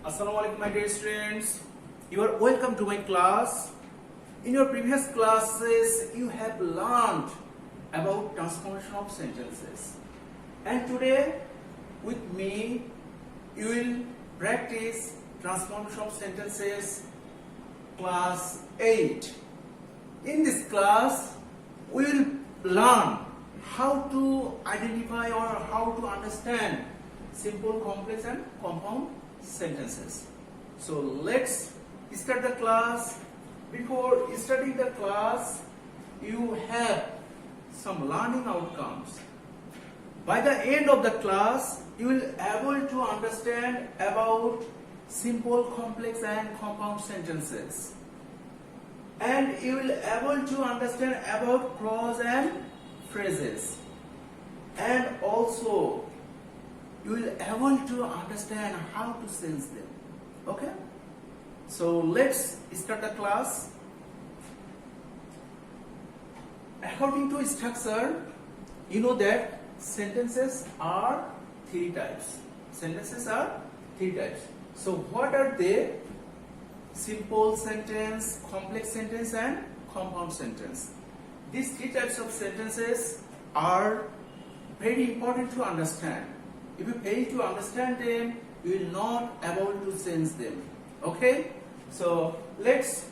Assalamu alaikum my dear students. You are welcome to my class. In your previous classes you have learned about transformation of sentences. And today with me you will practice transformation of sentences class 8. In this class we will learn how to identify or how to understand simple, complex and compound sentences. So let's start the class. Before starting the class, you have some learning outcomes. By the end of the class, you will able to understand about simple, complex and compound sentences. And you will able to understand about clause and phrases. And also you will able to understand how to sense them. Okay? So let's start the class. According to structure, you know that sentences are three types. Sentences are three types. So what are they? Simple sentence, complex sentence and compound sentence. These three types of sentences are very important to understand. If you fail to understand them, you will not able to sense them. Okay? So let's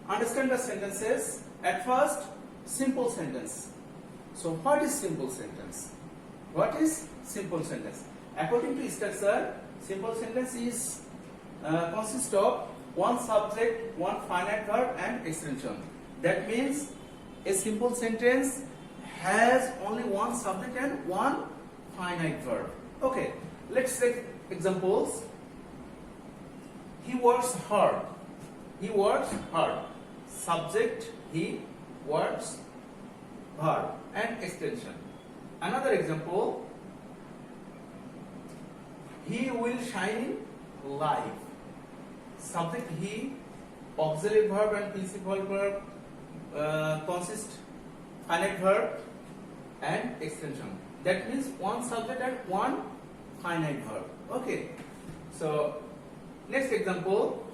understand the sentences. At first, simple sentence. So what is simple sentence? What is simple sentence? According to structure, simple sentence is consists of one subject, one finite verb and extension. That means a simple sentence has only one subject and one finite verb. Okay, let's take examples. He works hard. He works hard. Subject, he works, verb and extension. Another example. He will shine in life. Subject, he, auxiliary verb and principal verb consist finite verb and extension. That means one subject and one finite verb. Okay. So next example.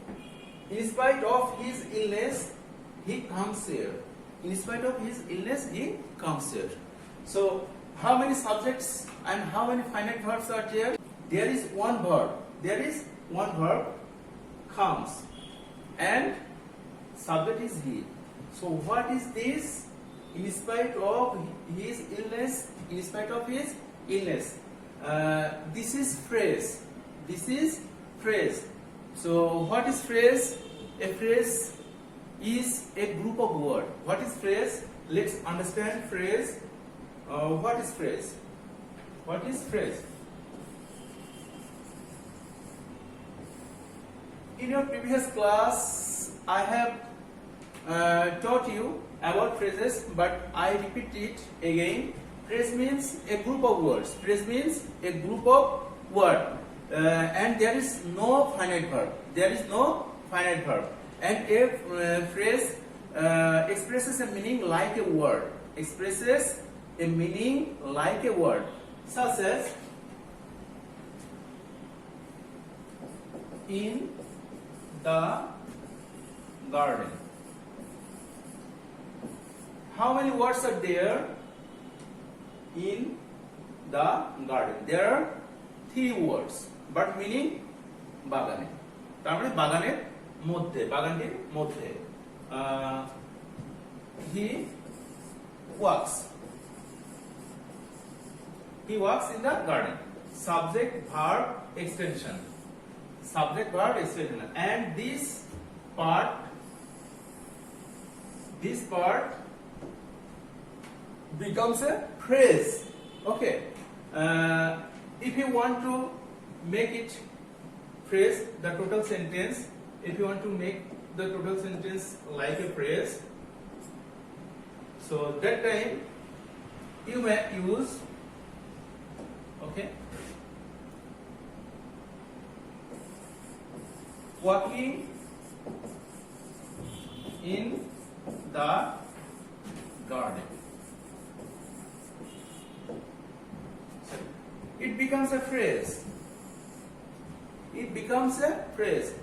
In spite of his illness, he comes here. In spite of his illness, he comes here. So how many subjects and how many finite verbs are there? There is one verb. There is one verb, comes, and subject is he. So what is this? In spite of his illness, in spite of his illness. This is phrase. This is phrase. So what is phrase? A phrase is a group of words. What is phrase? Let's understand phrase. What is phrase? What is phrase? In your previous class, I have taught you about phrases, but I repeat it again. Phrase means a group of words. Phrase means a group of words, and there is no finite verb. There is no finite verb, and a phrase expresses a meaning like a word. Expresses a meaning like a word, such as in the garden. How many words are there in the garden? There are three words, but meaning bagane. তার মানে বাগানের মধ্যে, বাগানটির মধ্যে. He walks. He walks in the garden. Subject, verb, extension. Subject, verb, extension. And this part becomes a phrase. Okay. If you want to make it phrase, the total sentence, if you want to make the total sentence like a phrase, so that time you may use, okay, walking in the garden. It becomes a phrase. it becomes a phrase.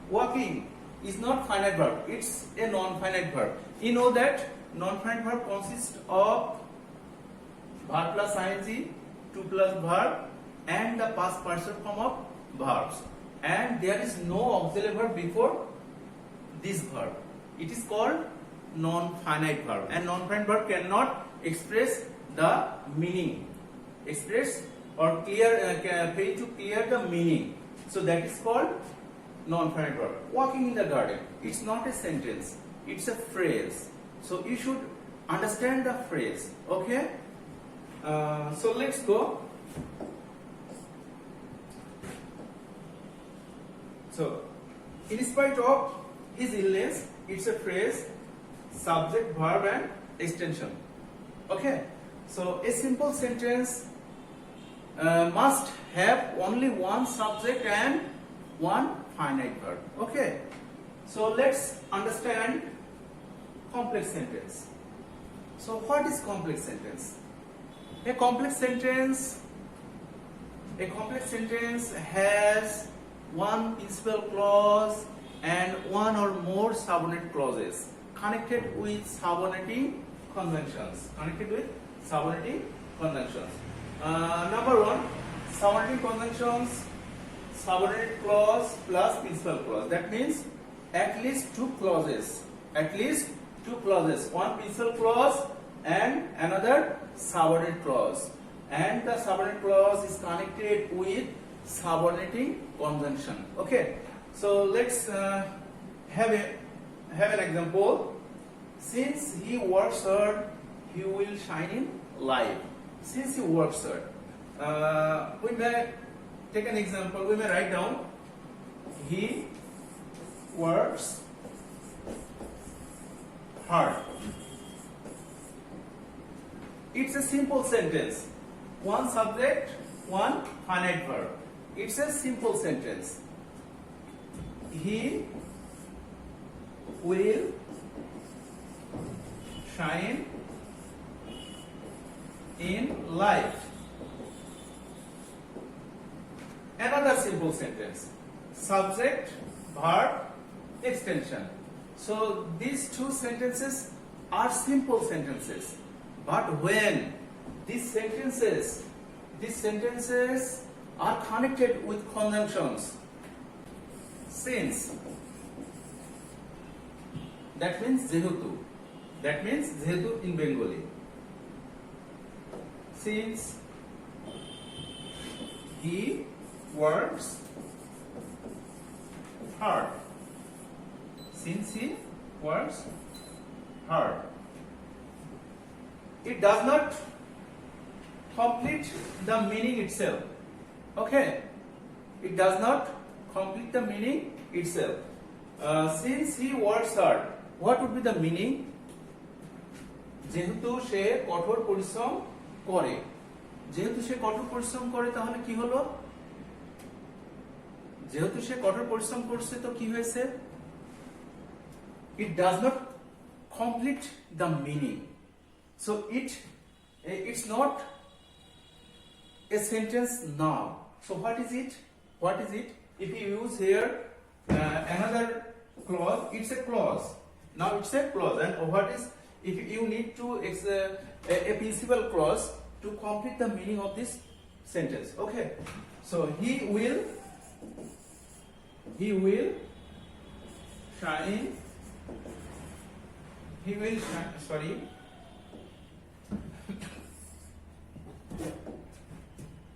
Walking is not finite verb, it's a non-finite verb. You know that non-finite verb consists of verb plus ing, to plus verb, and the past person form of verbs. And there is no auxiliary verb before this verb. It is called non-finite verb, and non-finite verb cannot express the meaning, express or fail to clear the meaning. So that is called non-finite verb. Walking in the garden, it's not a sentence, it's a phrase. So you should understand the phrase. Okay. So let's go. So, in spite of his illness, it's a phrase, subject, verb, and extension. Okay. So a simple sentence must have only one subject and one finite verb. Okay. So let's understand complex sentence. So what is complex sentence? A complex sentence has one principal clause and one or more subordinate clauses connected with subordinating conjunctions. Number one, subordinating conjunctions, subordinate clause plus principal clause. That means at least two clauses. One principal clause and another subordinate clause. And the subordinate clause is connected with subordinating conjunction. Okay. So let's have an example. Since he works hard, he will shine in life. Since he works hard, we may take an example. We may write down he works hard. It's a simple sentence. One subject, one finite verb. It's a simple sentence. He will shine in life. Another simple sentence. Subject, verb, extension. So these two sentences are simple sentences. But when these sentences are connected with conjunctions, since, that means jehetu in Bengali. Since he works hard. It does not complete the meaning itself. Okay? It does not complete the meaning itself. Since he works hard, what would be the meaning? যেহেতু সে কঠোর পরিশ্রম করে, তাহলে কি হলো? যেহেতু সে কঠোর পরিশ্রম করছে তো কি হয়েছে? It does not complete the meaning. So it's not a sentence now. So what is it? If you use here another clause, it's a clause. Now it's a clause. And what is, if you need to a principal clause to complete the meaning of this sentence. Okay. So he will shine.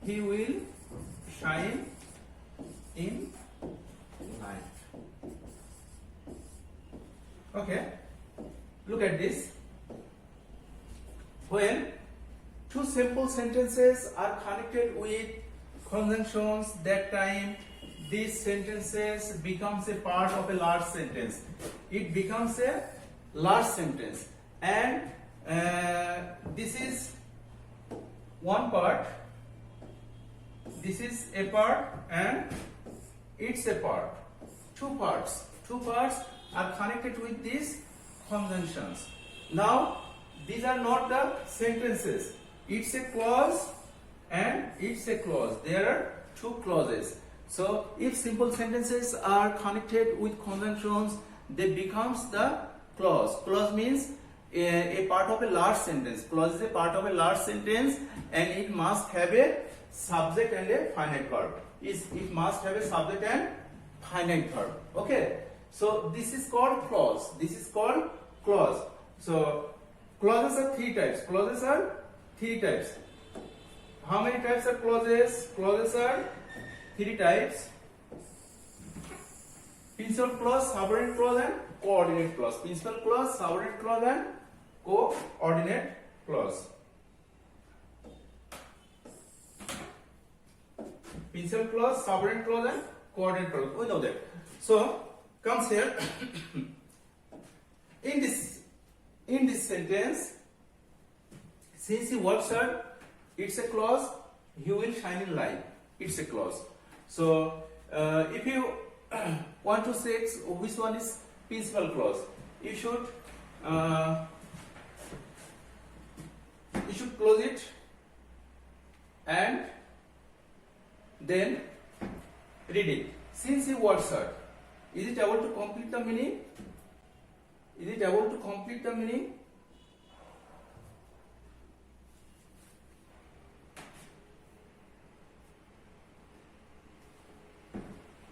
He will shine in life. Okay. Look at this. When two simple sentences are connected with conjunctions, that time these sentences becomes a part of a large sentence. It becomes a large sentence, and this is one part, this is a part, and it's a part. Two parts are connected with these conjunctions. Now these are not the sentences, it's a clause and it's a clause. There are two clauses. So if simple sentences are connected with conjunctions, they becomes the clause. Clause means a part of a large sentence. Clause is a part of a large sentence and it must have a subject and a finite verb. It must have a subject and finite verb. Okay. So this is called clause. This is called clause. So clauses are three types. Clauses are three types. How many types are clauses? Clauses are three types: principal clause, subordinate clause, and coordinate clause. Principal clause, subordinate clause, and coordinate clause. Principal clause, subordinate clause, and coordinate clause. We know that. So comes here in this sentence, since he works hard, it's a clause. He will shine in light. It's a clause. So if you want to say which one is principal clause, you should close it and then read it. Since he works hard, is it able to complete the meaning? Is it able to complete the meaning?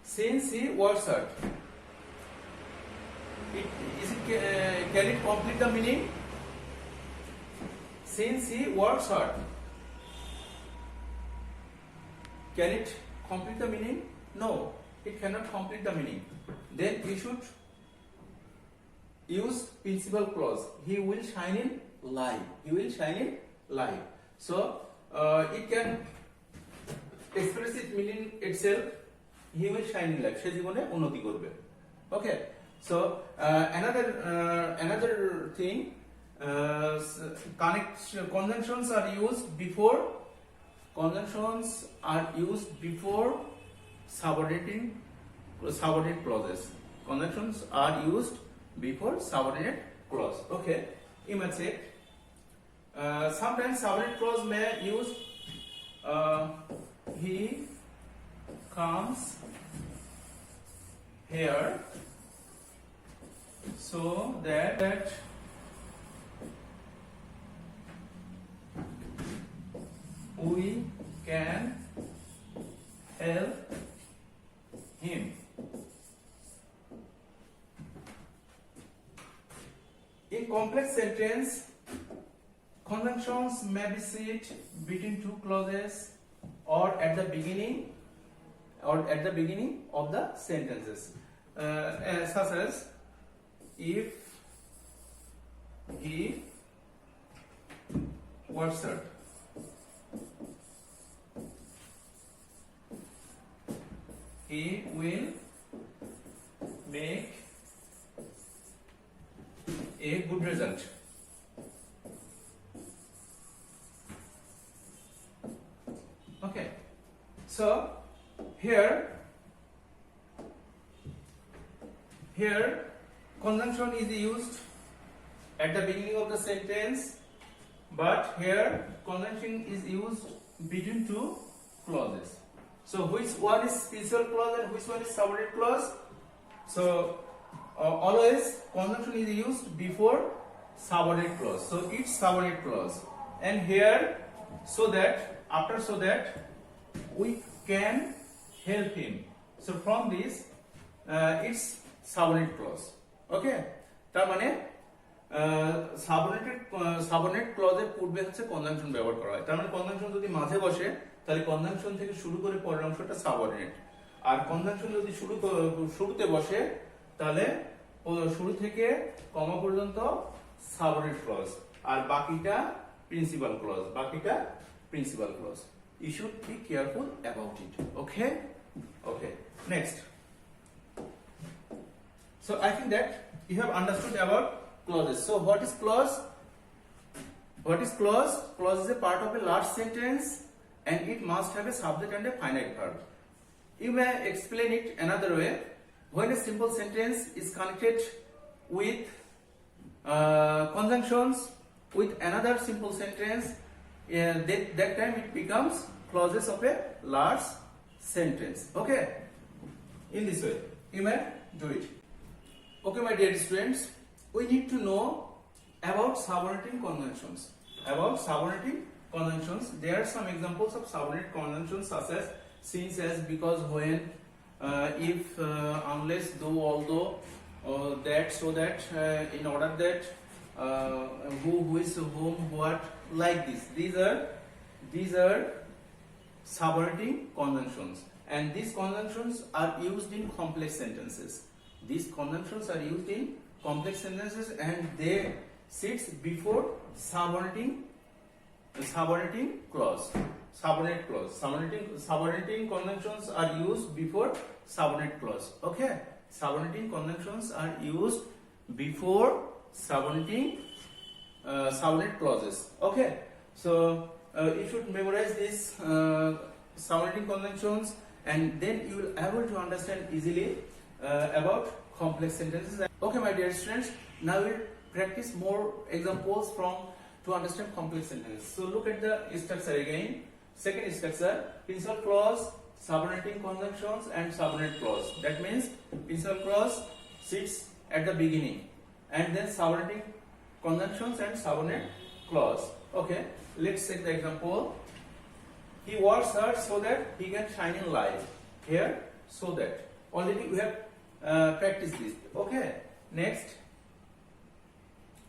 Since he works hard, can it complete the meaning? Since he works hard, can it complete the meaning? No, it cannot complete the meaning. Then we should use principal clause. He will shine in light. He will shine in light. So it can express its meaning itself. He will shine in light. সে জীবনে উন্নতি করবে. Okay. So another thing, conjunctions are used before subordinate clauses. Conjunctions are used before subordinate clause. Okay. You might say sometimes subordinate clause may use he comes here so that we can help him. In complex sentence, conjunctions may be said between two clauses or at the beginning of the sentences, such as if he works hard, he will make a good result. Okay, so here conjunction is used at the beginning of the sentence, but here conjunction is used between two clauses. So which one is principal clause and which one is subordinate clause? So always conjunction is used before subordinate clause. So it's subordinate clause, and here so that we can help him. So from this it's subordinate clause. Okay, তার মানে subordinate ক্লজের পূর্বে হচ্ছে conjunction ব্যবহার করা হয়। তার মানে conjunction যদি মাঝে বসে তাহলে কনজাংশন থেকে শুরু করে পরের অংশটা সাবঅর্ডিনেট, আর কনজাংশন যদি শুরুতে বসে তাহলে শুরু থেকে কমা পর্যন্ত সাবঅর্ডিনেট ক্লজ, আর বাকিটা principal clause. You should be careful about it. Okay. Next. So I think that you have understood about clauses. So what is clause? Clause is a part of a large sentence and it must have a subject and a finite verb. You may explain it another way. When a simple sentence is connected with conjunctions with another simple sentence, that time it becomes clauses of a large sentence. Okay, in this way you may do it. Okay, my dear students, we need to know about subordinating conjunctions. About subordinating conjunctions, there are some examples of subordinate conjunctions such as since, as, because, when, if, unless, though, although, that, so that, in order that, who is, whom, what, like this. These are subordinating conjunctions, and these conjunctions are used in complex sentences. These conjunctions are used in complex sentences, and they sits before subordinating clause. Subordinating conjunctions are used before subordinate clause. Okay, subordinating conjunctions are used before subordinate clauses. Okay, so you should memorize these subordinating conjunctions, and then you will able to understand easily about complex sentences. Okay, my dear students, now we'll practice more examples to understand complex sentences. So look at the structure again. Second structure: principal clause, subordinating conjunctions, and subordinate clause. That means principal clause sits at the beginning, and then subordinating conjunctions and subordinate clause. Okay, let's take the example. He works hard so that he can shine in life. Here, so that. Already we have practiced this. Okay, next.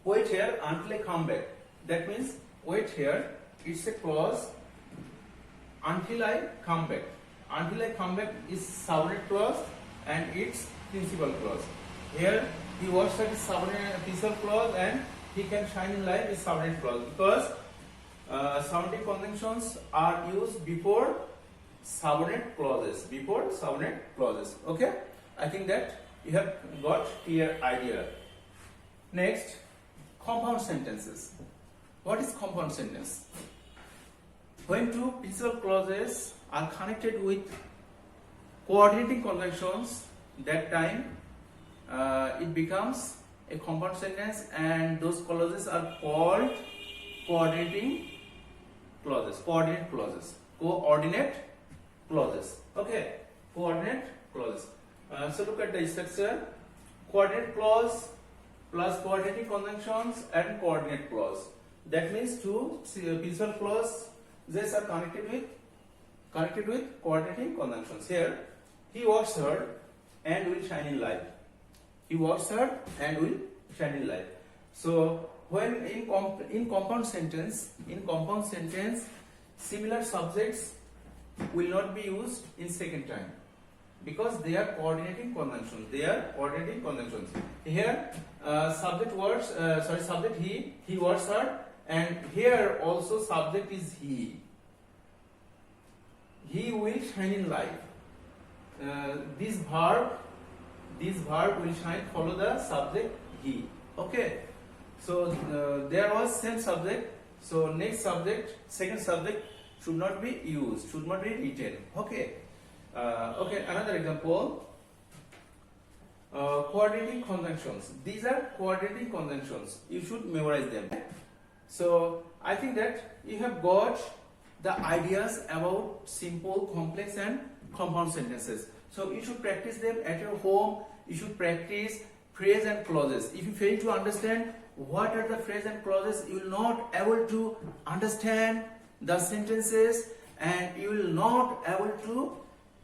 Wait here until I come back. That means wait here. It's a clause. Until I come back. Until I come back is subordinate clause, and it's principal clause. Here he works at subordinate principal clause, and he can shine in life is subordinate clause, because subordinate conjunctions are used before subordinate clauses. Okay, I think that you have got clear idea. Next, compound sentences. What is compound sentence? When two principal clauses are connected with coordinating conjunctions, that time it becomes a compound sentence, and those clauses are called coordinating clauses. Coordinate clauses. Okay, coordinate clauses. So look at the structure: coordinate clause plus coordinating conjunctions and coordinate clause. That means two principal clauses are connected with coordinating conjunctions. Here, he works hard and will shine in life. He works hard and will shine in life. So when in compound sentence, similar subjects will not be used in second time, because they are coordinating conjunctions. Here, subject he works hard, and here also subject is he. He will shine in life. This verb will shine, follow the subject he. Okay, so there was same subject, so next subject, second subject should not be used, should not be written. Okay, another example. Coordinating conjunctions. These are coordinating conjunctions. You should memorize them. So I think that you have got the ideas about simple, complex, and compound sentences. So you should practice them at your home. You should practice phrase and clauses. If you fail to understand what are the phrase and clauses, you will not able to understand the sentences, and you will not able to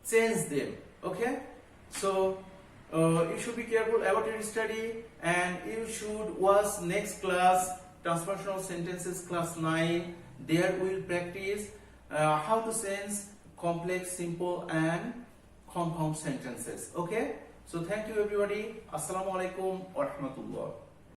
change them. Okay, so you should be careful about your study, and you should watch next class, transformational sentences, class 9. There we will practice how to change complex, simple, and compound sentences. Okay, so thank you everybody. Assalamu alaikum wa rahmatullah.